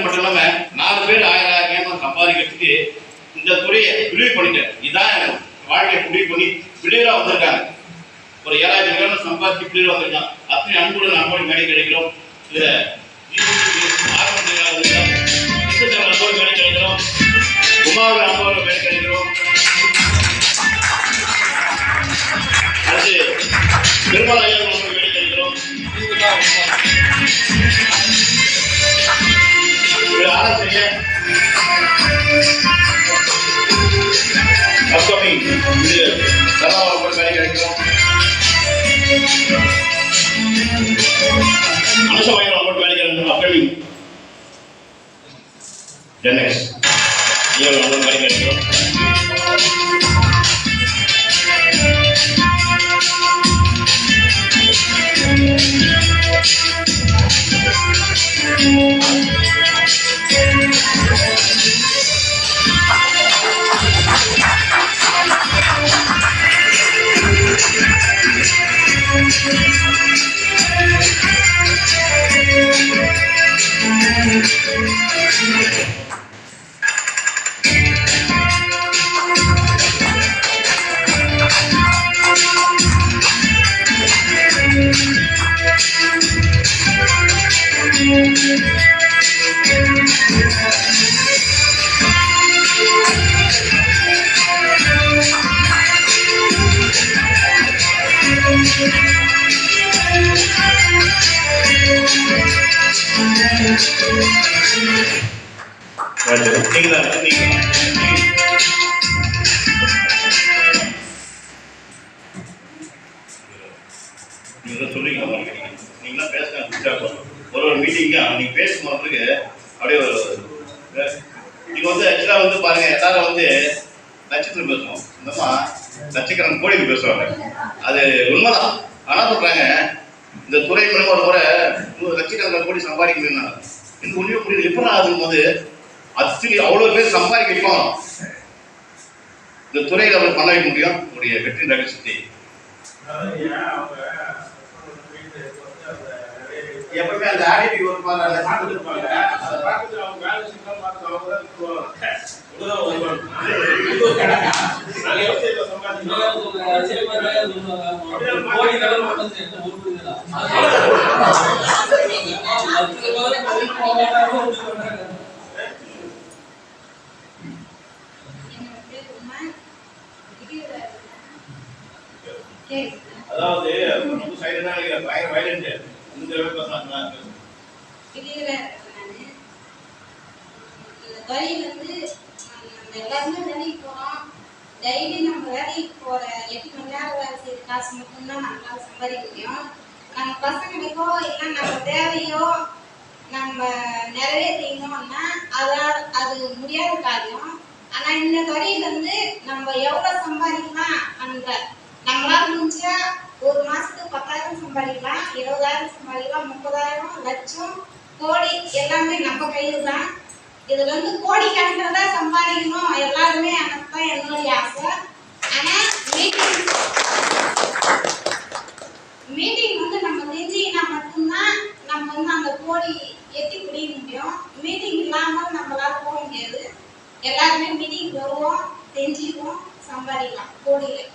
சம்பாதிக்கிறது மட்டும் இல்லாம 4 பேர் 1000 ஏமாந்து சம்பாதிக்கிறதுக்கு இந்த துறையை விரிவு பண்ணிட்டேன். இதான் வாழ்க்கையை முடிவு பண்ணி பிள்ளைகளா வந்திருக்காங்க. ஒரு 7000 சம்பாதிச்சு பிள்ளைகளா வந்திருக்காங்க. அத்தனை அன்புடன் நம்மளும் மேடை கிடைக்கிறோம். இதுல மேடை கிடைக்கிறோம், உமாவில் அம்மாவில் மேடை கிடைக்கிறோம். அடுத்து பெருமாள் ஐயா மேடை கிடைக்கிறோம். ஆலோசனை அப்கமிங் இது சரவாளர் மேடை கிடைக்கிறோம். அனுசவாயம் அம்மன் மேடை கிடைக்கிறோம். அப்கமிங் ஜெனக்ஸ் இவங்க அம்மன் மேடை கிடைக்கிறோம். நீங்களா பேசுங்க. ஒரு மீட்டிங்கா நீங்க பேசும்போது அப்படியே நீங்க ஆக்சுவலா பாருங்க, எல்லாரும் நட்சத்திரம் பேசுவோம், இந்தமா நட்சத்திரம் கோடிக்கு பேசுவாங்க. அது உண்மைதான். ஆனா சொல்றாங்க இந்த துறை மூலமா ஒரு முறை 100 லட்சக்கணக்கான கோடி சம்பாதிக்க முடியும். எனக்கு ஒன்றுமே புரியுது. எப்போ ஆகும் போது அத்தனை அவ்வளவு பேர் சம்பாதிக்க வைப்பாங்க. இந்த துறையில அவர் பண்ண வைக்க முடியும். உங்களுடைய வெற்றி ரகசியத்தை எப்பவுமே அந்த ஆடிட்டி ஒரு அதை பார்த்துருப்பாங்க. அதை பார்த்துட்டு அவங்க வேலை செஞ்சா பார்த்து அதாவது எல்லாருமே வேலைக்கு போறோம். டெய்லி நம்ம வேலைக்கு போற 8 மணி நேரம் வேலை செய்யற காசு மட்டும்தான் நம்மளால சம்பாதிக்க முடியும். நம்ம பசங்களுக்கோ இல்லை நம்ம தேவையோ நம்ம நிறைவேற்றணும்னா அது முடியாத காரியம். ஆனா இந்த தொழில் நம்ம எவ்வளவு சம்பாதிக்கலாம், அந்த நம்மளால முடிஞ்சா ஒரு மாசத்துக்கு 10,000 சம்பாதிக்கலாம், 20,000 சம்பாதிக்கலாம், 30,000, லட்சம், கோடி எல்லாமே நம்ம கையில் தான். இதுல கோடி கணக்கில் தான் சம்பாதிக்கணும் எல்லாருமே, எனக்கு தான் என்னுடைய ஆசை. ஆனா மீட்டிங் நம்ம தெரிஞ்சினா மட்டும்தான் நம்ம அந்த கோடி எட்டி பிடிக்க முடியும். மீட்டிங் இல்லாமல் நம்மளால போக முடியாது. எல்லாருமே மீட்டிங் வருவோம், தெரிஞ்சுக்குவோம், சம்பாதிக்கலாம் கோடியில்.